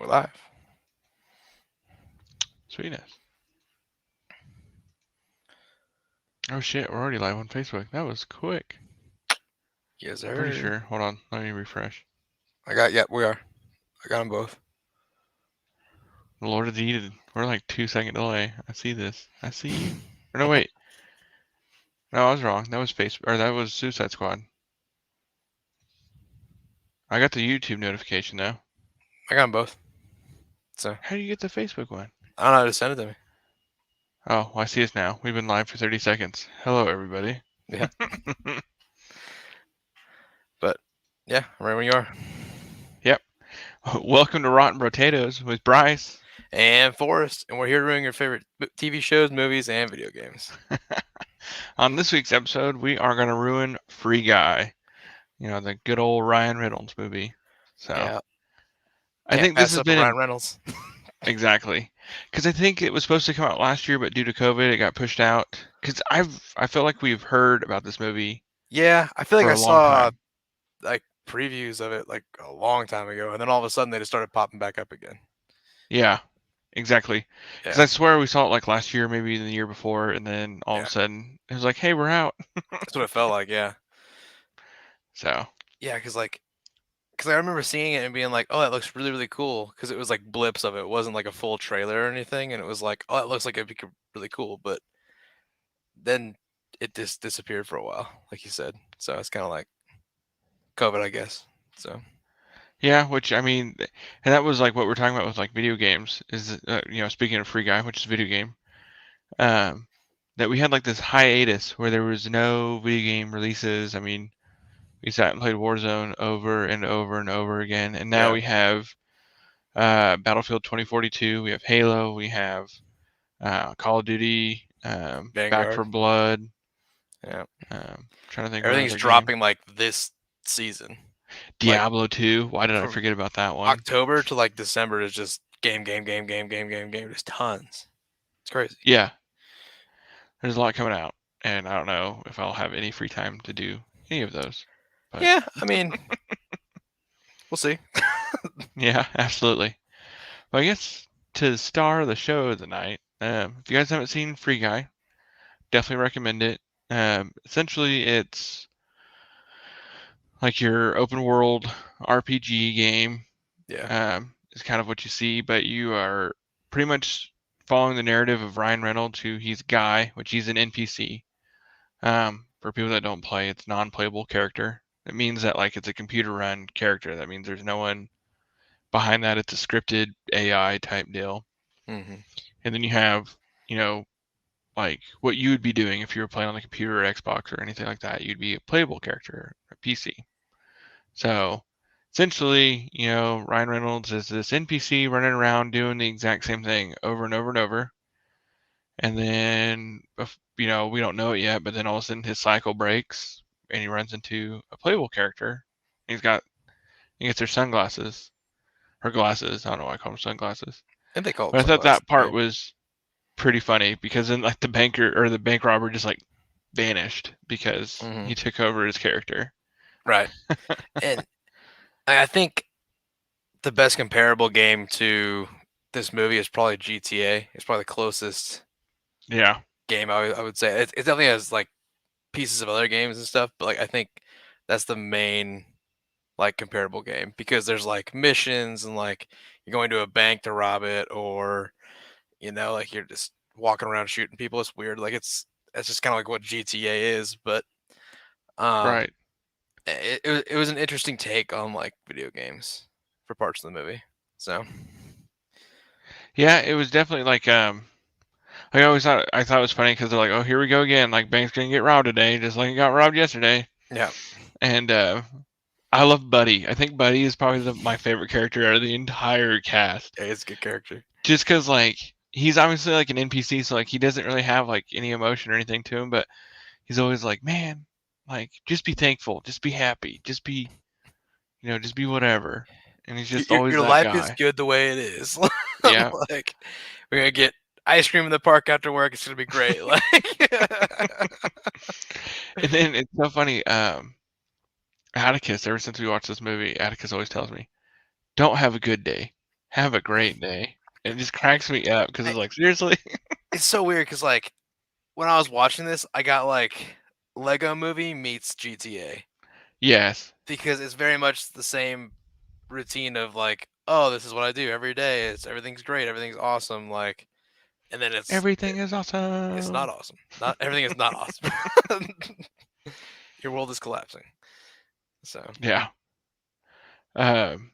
We're live. Sweetness. Oh shit, we're already live on Facebook. That was quick. Yes, I'm pretty sir. sure. Hold on, let me refresh. We are. I got them both. The Lord of the Eden. We're like 2 second delay. I see this. I see you. Or no, wait. No, I was wrong. That was that was Suicide Squad. I got the YouTube notification though. I got them both. So, How do you get the Facebook one? I don't know how to send it to me. Oh, well, I see us now. We've been live for 30 seconds. Hello, everybody. Yeah. But, yeah, I'm ready when you are. Yep. Welcome to Rotten Potatoes with Bryce. And Forrest. And we're here doing your favorite TV shows, movies, and video games. On this week's episode, we are going to ruin Free Guy. You know, the good old Ryan Reynolds movie. So, Yeah. I Can't think this pass has up a been Ryan Reynolds. exactly, because I think it was supposed to come out last year, but due to COVID, it got pushed out. Because I feel like we've heard about this movie Yeah, I feel like for I a long saw time. like previews of it like a long time ago, and then all of a sudden they just started popping back up again. Yeah, exactly. Because Yeah. I swear we saw it like last year, maybe the year before, and then all of Yeah. a sudden it was like, hey, we're out. That's what it felt like. Yeah. So Yeah, because I remember seeing it and being like, "Oh, that looks really, really cool." Because it was like blips of it. It wasn't like a full trailer or anything, and it was like, "Oh, that looks like it'd be really cool." But then it just disappeared for a while, like you said. So it's kind of like COVID, I guess. So yeah, which I mean, and that was like what we're talking about with like video games. Is speaking of Free Guy, which is a video game, um, that we had like this hiatus where there was no video game releases. I mean, we sat and played Warzone over and over and over again, and now yeah, we have Battlefield 2042, we have Halo, we have Call of Duty, Back Vanguard. for Blood. Yeah, Trying to think of everything's another game. dropping like this season. Like Diablo 2. Why did I from forget about that one? October to like December is just game, game, game, game, game, game, game. There's tons. It's crazy. Yeah, there's a lot coming out, and I don't know if I'll have any free time to do any of those. But Yeah, I mean, we'll see. yeah, absolutely. Well, I guess to star the show of the night, if you guys haven't seen Free Guy, definitely recommend it. Essentially, it's like your open world RPG game. Yeah. Is kind of what you see, but you are pretty much following the narrative of Ryan Reynolds, who he's Guy, which he's an NPC. For people that don't play, it's non-playable character. It means that like it's a computer run character. That means there's no one behind that. It's a scripted AI type deal. Hmm. And then you have, you know, like what you would be doing if you were playing on the computer or Xbox or anything like that. You'd be a playable character, a PC. So essentially, Ryan Reynolds is this NPC running around doing the exact same thing over and over and over. And then, we don't know it yet, but then all of a sudden his cycle breaks and he runs into a playable character. He gets her sunglasses, her glasses. I don't know why I call them sunglasses. And they call them But I thought sunglasses that in the part game. was pretty funny because then like the banker or the bank robber just like vanished because Hmm. he took over his character. Right. And I think the best comparable game to this movie is probably GTA. It's probably the closest Yeah. game I would say. It definitely has like pieces of other games and stuff, but like I think that's the main like comparable game because there's like missions and like you're going to a bank to rob it or like you're just walking around shooting people. It's weird. Like it's just kind of like what GTA is, but um Right. it was an interesting take on like video games for parts of the movie. So Yeah, it was definitely I thought it was funny because they're like, oh, here we go again. Like bank's gonna get robbed today, just like it got robbed yesterday. yeah, And I love Buddy. I think Buddy is probably my favorite character out of the entire cast. yeah, it's a good character. Just because like he's obviously like an NPC, so like he doesn't really have like any emotion or anything to him, but he's always like, man, like just be thankful, just be happy, just be whatever. And he's just always Your that life is guy. good the way it is. Yeah. Like we're gonna get ice cream in the park after work. It's gonna be great. Like And then it's so funny. Atticus, ever since we watched this movie, Atticus always tells me, "Don't have a good day. Have a great day. It just cracks me up because I, it's like, seriously? it's so weird because like when I was watching this, I got like Lego Movie meets GTA Yes. because it's very much the same routine of like, oh, this is what I do every day. It's everything's great, everything's awesome, like, and then Everything is it's not awesome. awesome. Not everything is not awesome. Your world is collapsing. So Yeah. Um,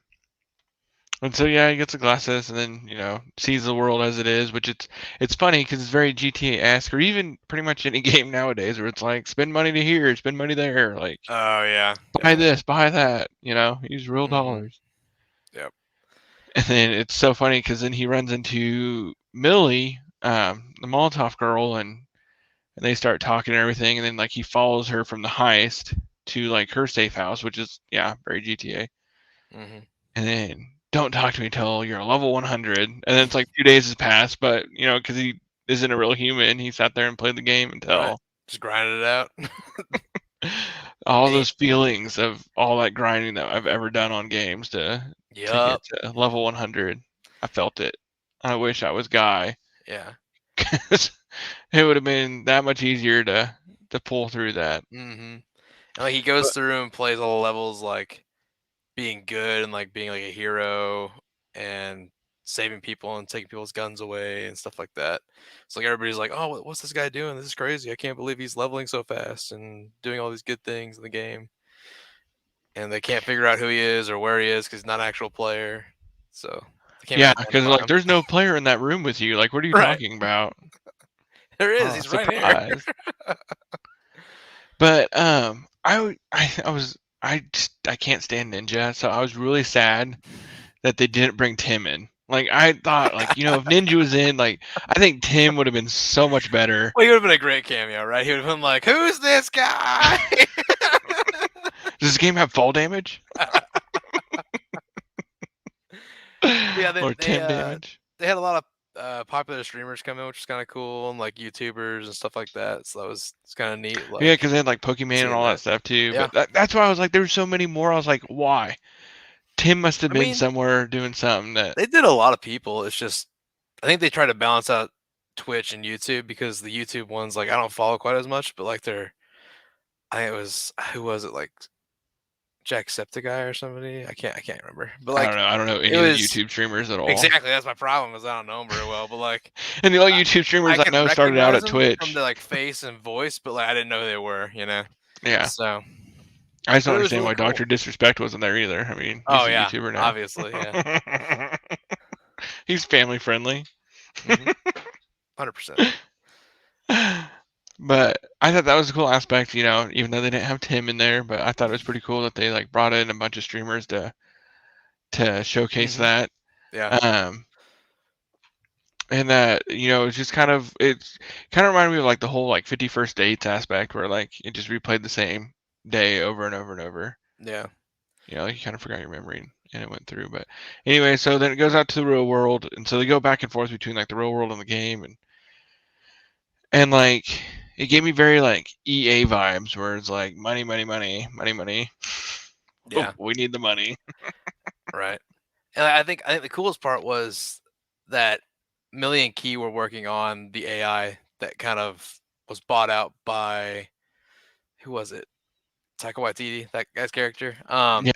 and so yeah, he gets the glasses and then sees the world as it is, which it's funny because it's very GTA-esque, or even pretty much any game nowadays where it's like spend money to here, spend money there, like oh yeah, buy definitely. this, buy that, use real Hmm. dollars. Yep. And then it's so funny because then he runs into Millie, the Molotov girl, and they start talking and everything, and then like he follows her from the heist to like her safe house, which is very GTA. Hmm. And then don't talk to me till you're level 100, and then it's like 2 days has passed, but because he isn't a real human, he sat there and played the game Right. until Just grinded it out. all Hey, those feelings of all that grinding that I've ever done on games to yup. get to level 100. I felt it. I wish I was Guy. Yeah. 'Cause it would have been that much easier to pull through that. Hmm. And like he goes But through and plays all the levels like being good and like being like a hero and saving people and taking people's guns away and stuff like that. So like everybody's like, "Oh, what's this guy doing? This is crazy! I can't believe he's leveling so fast and doing all these good things in the game." And they can't figure out who he is or where he is because he's not an actual player. So they can't yeah, even because identify like him. there's no player in that room with you. Like, what are you Right. talking about? There is. Oh, He's right here. surprise. But I can't stand Ninja, so I was really sad that they didn't bring Tim in. Like I thought, like if Ninja was in, like I think Tim would have been so much better. Well, he would have been a great cameo, right? He would have been like, "Who's this guy?" Does this game have fall damage Yeah, or Tim damage? they had a lot of popular streamers come in, which is kind of cool, and like YouTubers and stuff like that. So it's kind of neat, Yeah, like because they had like Pokemon and seeing all that that. stuff too. Yeah, But that's why I was like, there were so many more. I was like, why? Tim must have I been mean, somewhere doing something that. they did a lot of people. It's just I think they try to balance out Twitch and YouTube because the YouTube ones, like I don't follow quite as much, but like they're I think it was who was it like Jacksepticeye or somebody? I can't remember, but I like don't know. I don't know it any of the was YouTube streamers at all. exactly that's my problem is I don't know them very well, but like And the only YouTube streamers I I can know started out recognize at them from Twitch. their, like, face and voice, but, like, I didn't know who they were, you know? Yeah. So I just don't but it was understand really why cool. Doctor Disrespect wasn't there either. I mean, Oh, he's a yeah. YouTuber Obviously, yeah. now. He's family friendly. Mhm. 100%. But I thought that was a cool aspect, even though they didn't have Tim in there, but I thought it was pretty cool that they like brought in a bunch of streamers to showcase Mhm. that. Yeah. Um and that, it's kind of reminded me of like the whole like 51st dates aspect where like it just replayed the same day over and over and over. Yeah. Like you kind of forgot your memory and it went through. But anyway, so then it goes out to the real world, and so they go back and forth between like the real world and the game, and like it gave me very like EA vibes where it's like money, money, money, money, money. Oh, Yeah. we need the money. Right. And I think the coolest part was that Millie and Key were working on the AI that kind of was bought out by who was it? Taika Waititi, that guy's character. Yeah,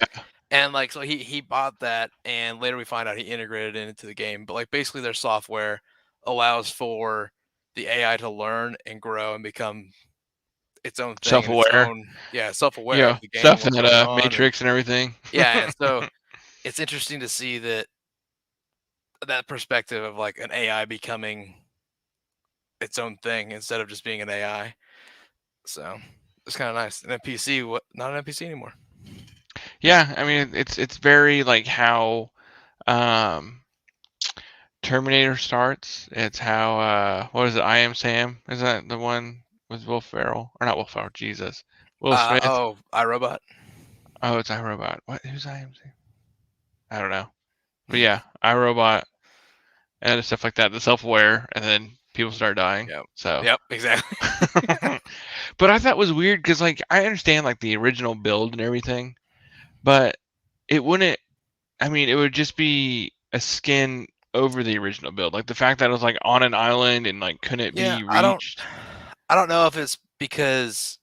And like so he bought that and later we find out he integrated it into the game. But like basically their software allows for the AI to learn and grow and become its own thing and its self-aware. own self-aware of the game, Stuff what's that going on and Matrix and everything. yeah, and so it's interesting to see that perspective of like an AI becoming its own thing instead of just being an AI. So it's kind of nice. An NPC, what not an NPC anymore. Yeah, I mean it's very like how um Terminator starts. It's how what is it? I Am Sam. Is that the one with Will Ferrell or not Will Ferrell? Jesus, Will Smith. Oh, iRobot. Oh, it's iRobot. What? Who's I Am Sam? I don't know. But yeah, iRobot and stuff like that. The self-aware, and then people start dying. Yep. So, Yep, exactly. but I thought it was weird because like I understand like the original build and everything, but it wouldn't. I mean, it would just be. a skin over the original build. Like the fact that it was like on an island and like couldn't Yeah, be reached. I don't know if it's because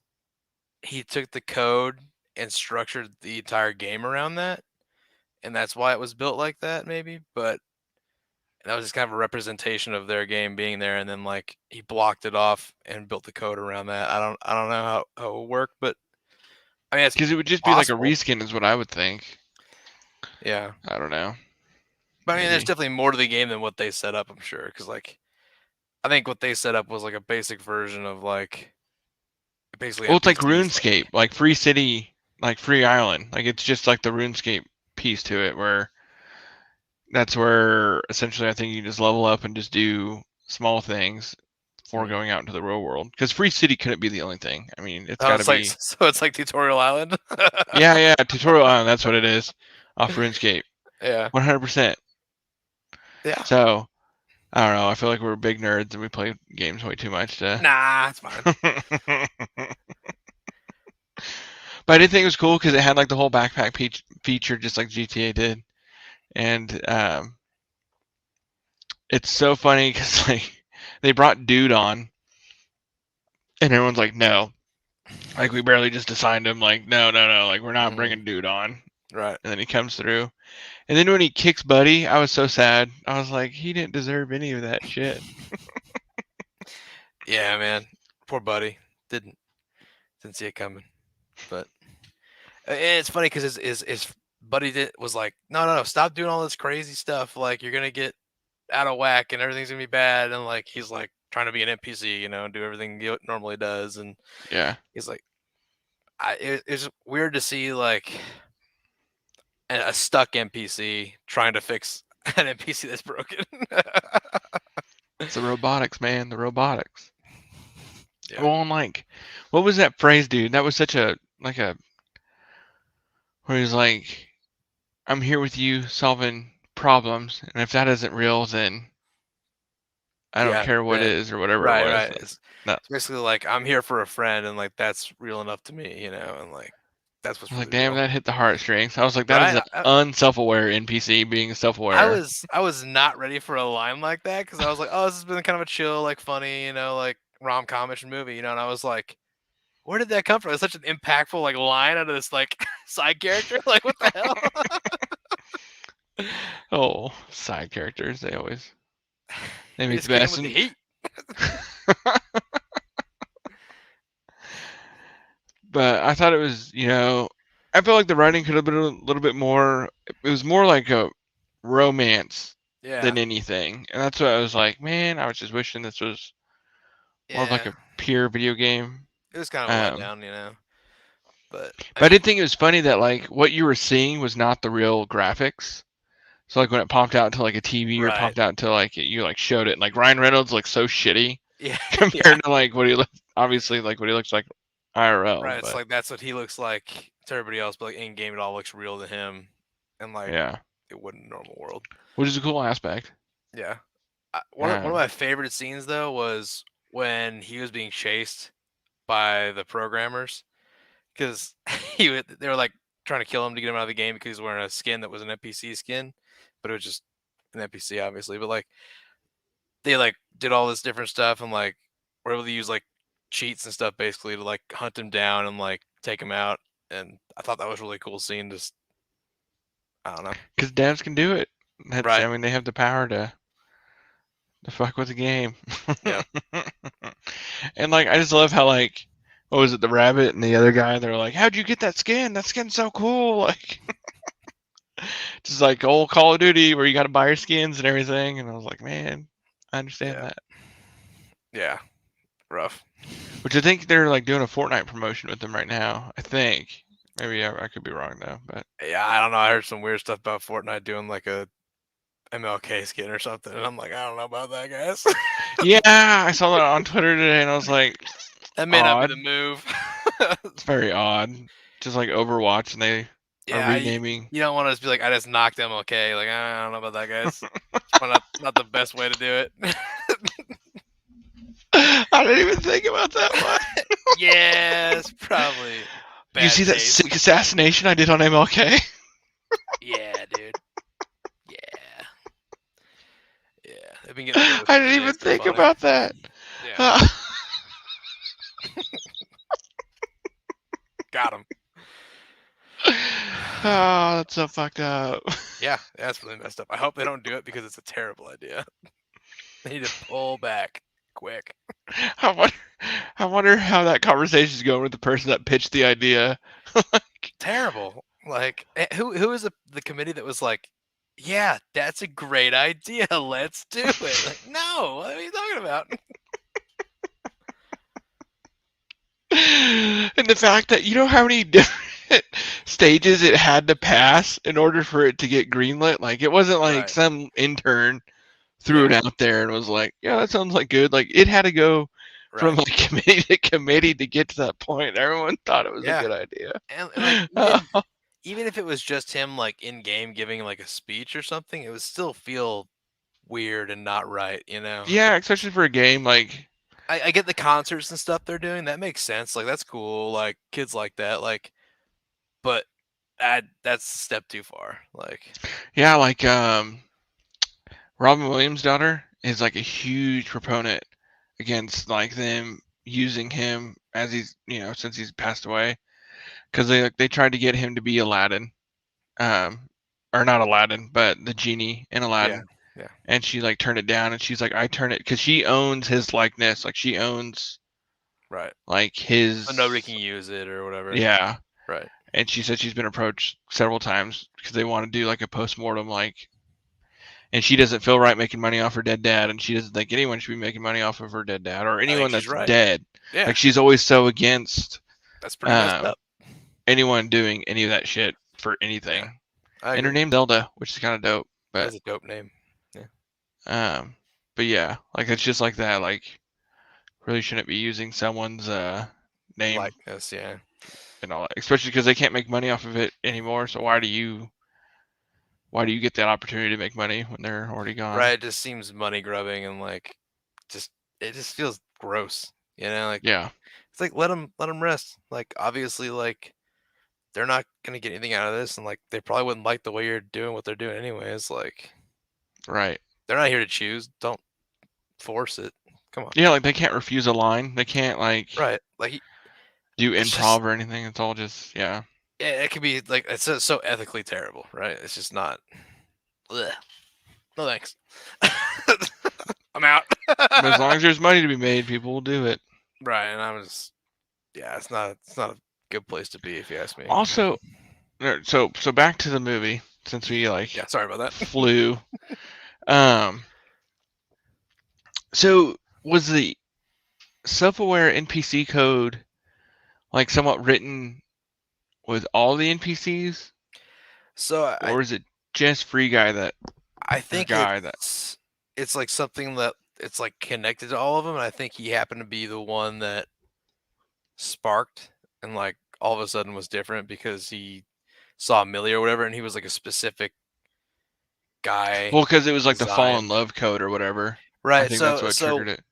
he took the code and structured the entire game around that, and that's why it was built like that, maybe. But that was just kind of a representation of their game being there, and then like he blocked it off and built the code around that. I don't know how it worked, but I mean it's Because it would just be like a possible. reskin, is what I would think. Yeah, I don't know. but I mean there's Maybe. definitely more to the game than what they set up. I'm sure because like I think what they set up was like a basic version of like basically Well, it's like NPCs. RuneScape, like Free City, like Free Island. Like it's just like the RuneScape piece to it, where that's where essentially I think you just level up and just do small things before Mhm. going out into the real world. Because Free City couldn't be the only thing. I mean, it's Oh, got to it's like be. so it's like Tutorial Island. Yeah, Tutorial Island. That's what it is. Off RuneScape, Yeah, 100%. yeah. So I don't know. I feel like we're big nerds and we play games way too much to. Nah, it's fine. But I did think it was cool because it had like the whole backpack feature, just like GTA did, and it's so funny because like they brought Dude on, and everyone's like, no, like we barely just assigned him, like no, like we're not Mhm. bringing Dude on, Right. and then he comes through, and then when he kicks Buddy, I was so sad. I was like, he didn't deserve any of that shit. Yeah, man. Poor buddy. Didn't see it coming. But and it's funny because his buddy was like, no, stop doing all this crazy stuff. Like you're gonna get out of whack and everything's gonna be bad. And like he's like trying to be an NPC, and do everything he normally does. And Yeah, he's like, it's weird to see like a stuck NPC trying to fix an NPC that's broken. it's the robotics, man, the robotics. Yeah. Well, and like, what was that phrase, dude? That was such a like a where he's like, I'm here with you solving problems, and if that isn't real, then I don't Yeah. care what is or whatever it Right, was. right. Like, no, It's basically like I'm here for a friend, and like that's real enough to me, and like that's I what's was like, really damn, real, that hit the heartstrings. I was like, that is right? an unself-aware NPC being I self-aware. was I was not ready for a line like that because I was like, oh, this has been kind of a chill, like funny, like rom-comish movie, and I was like, where did that come from? It's such an impactful like line out of this like side character, like what the hell? Oh, side characters, they He make the just came best. with the And heat. but I thought it was, I feel like the writing could have been a little bit more. It was more like a romance Yeah, than anything, and that's what I was like, man. I was just wishing this was more of like yeah. a pure video game. It was kind of a Um, letdown. But I but I mean, did think it was funny that like what you were seeing was not the real graphics. So like when it popped out to like a TV or right? popped out to like you like showed it, like Ryan Reynolds looks so shitty Yeah, yeah. compared to like what he looks obviously like what he looks like IRL. Right, it's But like that's what he looks like to everybody else, but like in game, it all looks real to him, and like yeah, it wouldn't in a normal world. which is a cool aspect. Yeah, one of Um, my favorite scenes though was when he was being chased by the programmers because they were like trying to kill him to get him out of the game because he's wearing a skin that was an NPC skin, but it was just an NPC obviously. But like they like did all this different stuff and like were able to use like cheats and stuff basically to like hunt him down and like take him out. And I thought that was a really cool scene. Just I don't know. because devs can do it. That's Right. I mean they have the power to fuck with the game. Yeah. And like I just love how like what was it, the rabbit and the other guy, they're like, how'd you get that skin? That skin's so cool. Like just like old Call of Duty where you gotta buy your skins and everything. And I was like, man, I understand Yeah. that. Yeah. Rough. Which I think they're like doing a Fortnite promotion with them right now. I think. Maybe I could be wrong though, but Yeah. I don't know. I heard some weird stuff about Fortnite doing like a MLK skin or something. And I'm like, I don't know about that, guys. yeah, I saw that on Twitter today and I was like, That may not be odd. the move. It's very odd. Just like Overwatch and they are Yeah. renaming. You don't want to just be like, I just knocked MLK. Like, I don't know about that, guys. It's probably not the best way to do it. I didn't even think about that one. Yeah, it's probably You bad see that taste. sick assassination I did on MLK? Yeah, dude. Yeah. They've been getting roasted I for didn't even days. They're think funny. about that. Yeah, got him. Oh, that's so fucked up. Yeah, that's really messed up. I hope they don't do it because it's a terrible idea. They need to pull back quick. I wonder, I wonder how that conversation is going with the person that pitched the idea. Terrible. Like, who is the committee that was like, yeah, that's a great idea. Let's do it. Like, no, what are you talking about? And the fact that you know how many different stages it had to pass in order for it to get greenlit. Like it wasn't like Right. some intern threw it Yeah. out there and was like, "Yeah, that sounds like good." Like it had to go from Right. like committee to committee to get to that point. Everyone thought it was a Yeah. good idea. And like even if it was just him like in game giving like a speech or something, it would still feel weird and not right, you know? Yeah, especially for a game like I get the concerts and stuff they're doing. That makes sense. Like that's cool. Like kids like that. Like, but that's a step too far. Like, yeah, like Robin Williams' daughter is like a huge proponent against like them using him as he's since he's passed away because they tried to get him to be Aladdin, or not Aladdin, but the genie in yeah, Aladdin, yeah, and she like turned it down, and she's like, I turn it because she owns his likeness, like she owns right. like So nobody his can use it or whatever. yeah, Right. and she said she's been approached several times because they want to do like a post-mortem like. And she doesn't feel right making money off her dead dad, and she doesn't think anyone should be making money off of her dead dad or I think anyone she's that's right. dead. Yeah, Like she's always so against that's pretty messed up. anyone doing any of that shit for Yeah, anything. I And her agree. name's Zelda, which is kind of dope. But That's a dope name. Yeah. um, but yeah, like it's just like that. Like really shouldn't be using someone's name Likeness. Yeah. and all that, especially because they can't make money off of it anymore. So why do you get that opportunity to make money when they're already gone? Right. It just seems money grubbing and like, just it just feels gross. You know, like Yeah, it's like let them rest. Like obviously, like they're not gonna get anything out of this, and like they probably wouldn't like the way you're doing what they're doing anyways. Like right. they're not here to choose. Don't force it. Come on. Yeah, like they can't refuse a line. They can't like Right. Like do it's just improv or anything. It's all just yeah. yeah, it could be like it's so ethically terrible, right? It's just not. Ugh. No thanks. I'm out. But as long as there's money to be made, people will do it. Right, and I'm just yeah, it's not a good place to be if you ask me. Also, so back to the movie since we like Yeah, sorry about that. flew. Um, so was the self-aware NPC code like somewhat written with all the NPCs, So or is it just Free Guy that I or think guy that? it's like something that it's like connected to all of them, and I think he happened to be the one that sparked and like all of a sudden was different because he saw Millie or whatever, and he was like a specific guy Well, because it was like the fall in design. love code or whatever. I Right. think that's So what so triggered it.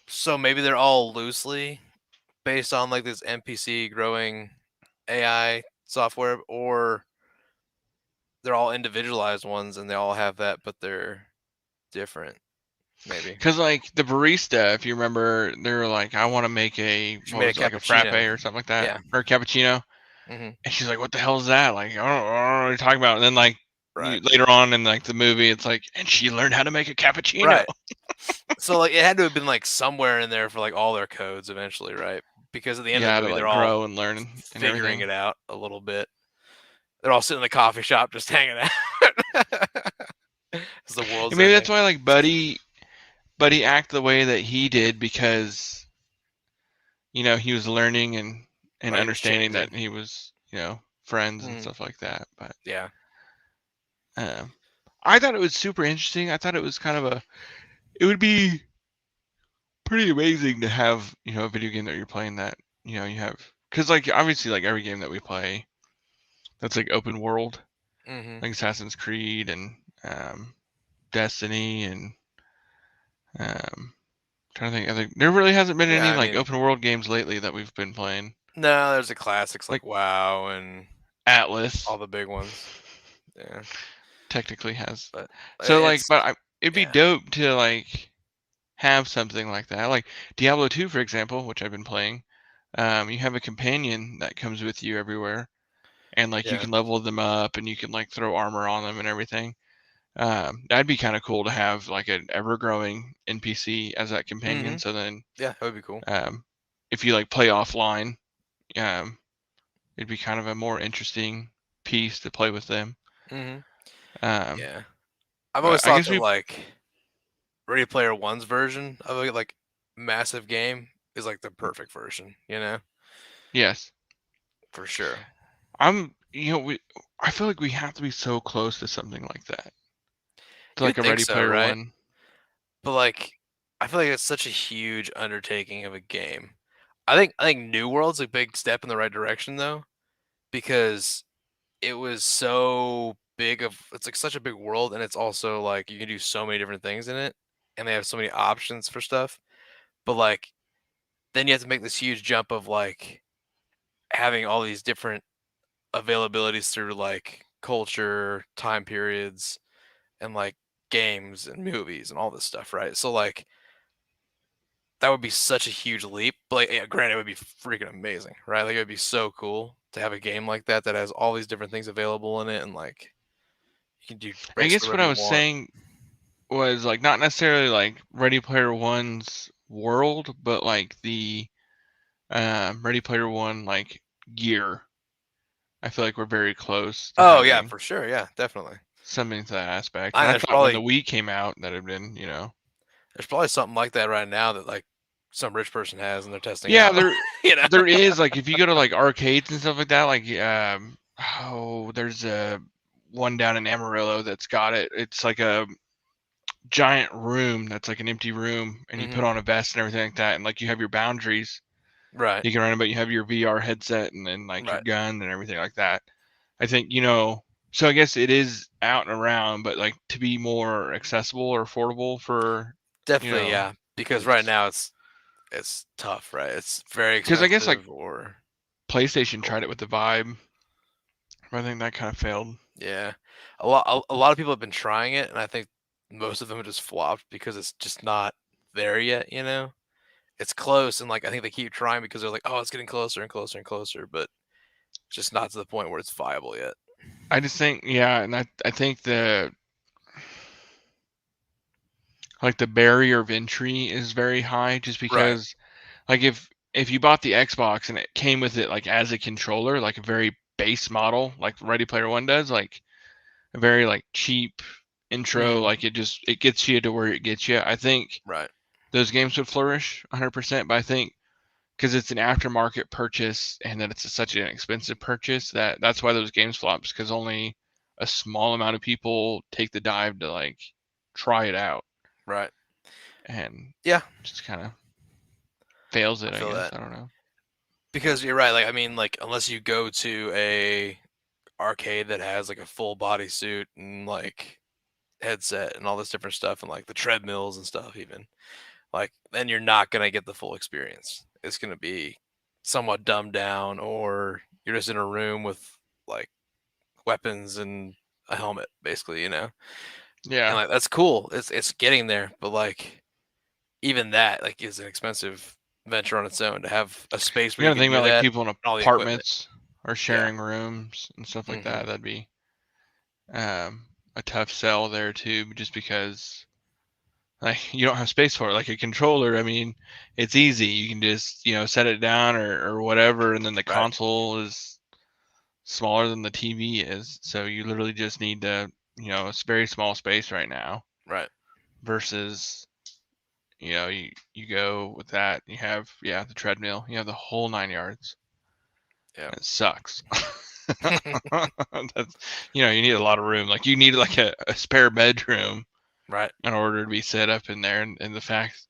so maybe they're all loosely based on like this NPC growing AI software, or they're all individualized ones and they all have that, but they're different. Maybe Because like the barista, if you remember, they were like, "I want to make she what made a was it, like a frappe cappuccino. or something like that, Yeah. or a cappuccino." Hmm. And she's like, "What the hell is that?" Like, I don't know what you're talking about. And then like Right. later on in like the movie, it's like, and she learned how to make a cappuccino. Right. So like it had to have been like somewhere in there for like all their codes eventually, right? Because at the end of Yeah, the to movie, they're like all grow and learn and figuring everything. it out a little bit. They're all sitting in the coffee shop just hanging out as the And world's maybe ending. that's why like Buddy act the way that he did because he was learning and Right, he was understanding changing. that he was friends and Mm, stuff like that. But yeah. um, I thought it was super interesting. I thought it was kind of it would be pretty amazing to have a video game that you're playing that you have because like obviously like every game that we play that's like open world Hmm. like Assassin's Creed and Destiny and trying to think. I think there really hasn't been Yeah, any I like mean, open world games lately that we've been playing. no, there's the classics Like like WoW and Atlas all the big ones. Yeah, technically has. but So like, it's but it'd be Yeah. dope to like have something like that. Like Diablo 2, for example, which I've been playing. You have a companion that comes with you everywhere, and like you Yeah. can level them up, and you can like throw armor on them and everything. That'd be kind of cool to have like an ever-growing NPC as that companion. Mhm. So then, Yeah, that would be cool. um, if you like play offline, um, it'd be kind of a more interesting piece to play with them. Mhm. Um, Yeah. I've but always I thought guess that we, like Ready Player One's version of a like massive game is like the perfect version, you know? yes, For sure. I feel like we have to be so close to something like that, to You like would a think Ready so, Player right? One. But like I feel like it's such a huge undertaking of a game. I think New World's a big step in the right direction though, because it was so big of it's like such a big world and it's also like you can do so many different things in it and they have so many options for stuff. But like then you have to make this huge jump of like having all these different availabilities through like culture, time periods, and like games and movies and all this stuff, right? So like that would be such a huge leap. But like, yeah, granted, it would be freaking amazing, right? Like it would be so cool to have a game like that that has all these different things available in it, and like you can do I basically guess what whatever I you was want. saying was like not necessarily like Ready Player One's world, but like the Ready Player One like gear. I feel like we're very close to Oh yeah, having for sure. Yeah, definitely. something to that aspect. I And think I thought when the Wii came out that had been, there's probably something like that right now that like some rich person has and they're testing yeah, out. there you know? there is like if you go to like arcades and stuff like that, like there's a one down in Amarillo that's got it. It's like a giant room that's like an empty room, and you put hmm on a vest and everything like that, and like you have your boundaries Right. you can run, but you have your VR headset and then like your Right. gun and everything like that. I think so I guess it is out and around, but like to be more accessible or affordable for you Definitely, know, yeah. Because right it's now it's tough, right? It's very because I guess like expensive or PlayStation cool. tried it with the Vibe, but I think that kind of failed. Yeah. A lot of people have been trying it and I think most of them have just flopped because it's just not there yet, you know? It's close and like I think they keep trying because they're like, "Oh, it's getting closer and closer and closer," but just not to the point where it's viable yet. I just think, yeah, and I think the barrier of entry is very high just Right. because like if you bought the Xbox and it came with it like as a controller, like a very base model, like Ready Player One does, like a very like cheap intro, Mhm. like it gets you to where it gets you. I think Right. those games would flourish 100%, but I think because it's an aftermarket purchase and that it's such an expensive purchase that's why those games flops because only a small amount of people take the dive to like try it out Right. and Yeah, just kind of fails I it, I feel guess. that. I don't know. Because you're right, like I mean like unless you go to a arcade that has like a full body suit and like headset and all this different stuff and like the treadmills and stuff even, like then you're not going to get the full experience. It's going to be somewhat dumbed down or you're just in a room with like weapons and a helmet basically, you know. And Yeah. like that's cool. It's getting there, but like even that like is an expensive venture on its own to have a space You where you gotta can think do about like that people in and all the equipment. apartments or Yeah. sharing rooms and stuff like that. Mhm. That'd be a tough sell there too, just because like you don't have space for it. Like a controller, I mean, it's easy. You can just set it down or whatever, and then the Right. console is smaller than the TV is. So you literally just need it's very small space right now. Right. Versus you go with that, you have the treadmill, you have the whole 9 yards. Yeah. It sucks. That's you need a lot of room. Like you need like a spare bedroom Right. in order to be set up in there. And the fact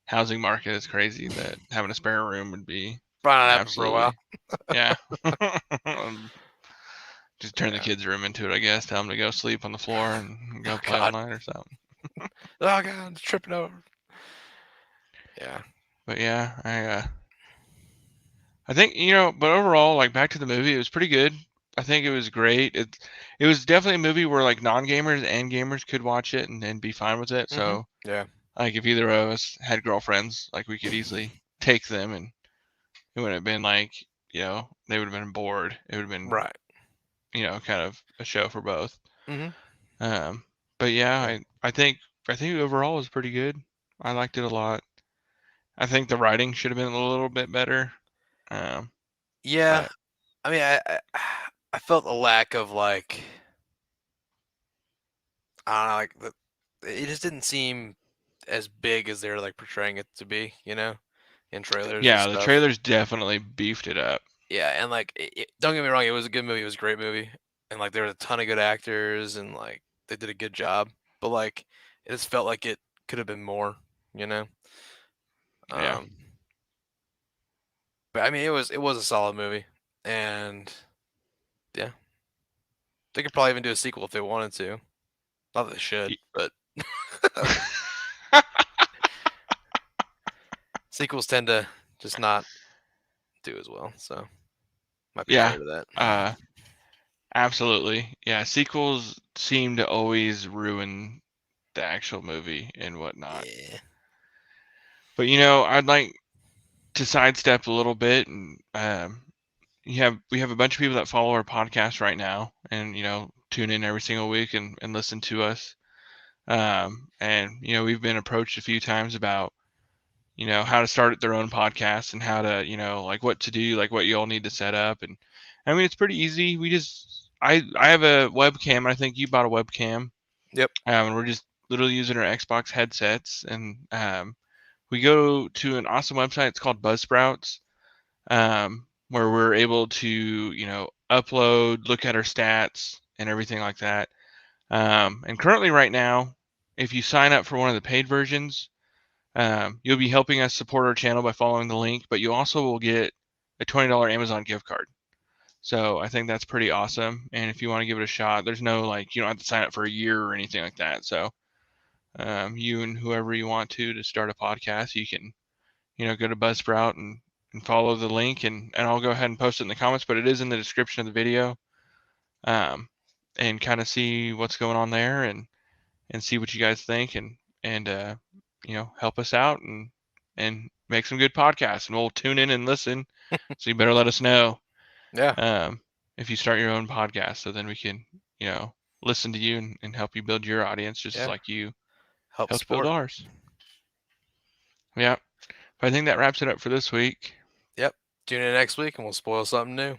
housing market is crazy that having a spare room would be Probably not happen for a while. absolutely yeah. Just turn the Yeah. kids' room into it, I guess. Tell them to go sleep on the floor and Oh go play all god. night or something. Oh god, it's tripping over. Yeah. But yeah, I think but overall, like back to the movie, it was pretty good. I think it was great. It was definitely a movie where like non-gamers and gamers could watch it and be fine with it. Mm-hmm. So Yeah. like if either of us had girlfriends, like we could easily take them and it wouldn't have been like, they would have been bored. It would have been, Right. kind of a show for both. Mm-hmm. Um, but yeah, Yeah. I think overall it was pretty good. I liked it a lot. I think the writing should have been a little bit better. Um, Yeah. but I mean, I felt a lack of like I don't know, like it just didn't seem as big as they're like portraying it to be, in trailers and yeah, the stuff. trailers definitely beefed it up. Yeah, and like don't get me wrong, it was a good movie. It was a great movie, and like there were a ton of good actors, and like they did a good job. But like it just felt like it could have been more, you know. Yeah. Um, but I mean, it was a solid movie, and yeah, they could probably even do a sequel if they wanted to. Not that they should, Y- but sequels tend to just not do as well. So might be yeah. tired of that. Uh, absolutely. Yeah. Sequels seem to always ruin the actual movie and whatnot. Yeah. But I'd like to sidestep a little bit, and we have a bunch of people that follow our podcast right now, and tune in every single week and listen to us. And we've been approached a few times about how to start their own podcast and how to like what to do, like what you all need to set up. And I mean, it's pretty easy. I have a webcam, and I think you bought a webcam. Yep. And we're just literally using our Xbox headsets, and we go to an awesome website. It's called Buzzsprouts, where we're able to upload, look at our stats and everything like that. And currently, right now, if you sign up for one of the paid versions, you'll be helping us support our channel by following the link, but you also will get a $20 Amazon gift card. So I think that's pretty awesome. And if you want to give it a shot, there's no you don't have to sign up for a year or anything like that. So you and whoever you want to start a podcast, you can go to Buzzsprout and follow the link, and I'll go ahead and post it in the comments, but it is in the description of the video. And kind of see what's going on there and see what you guys think and help us out and make some good podcasts, and we'll tune in and listen. So you better let us know Yeah. if you start your own podcast, so then we can listen to you and help you build your audience just as Yeah. like you Help helped build support. ours. Yeah. But I think that wraps it up for this week. Yep. Tune in next week and we'll spoil something new.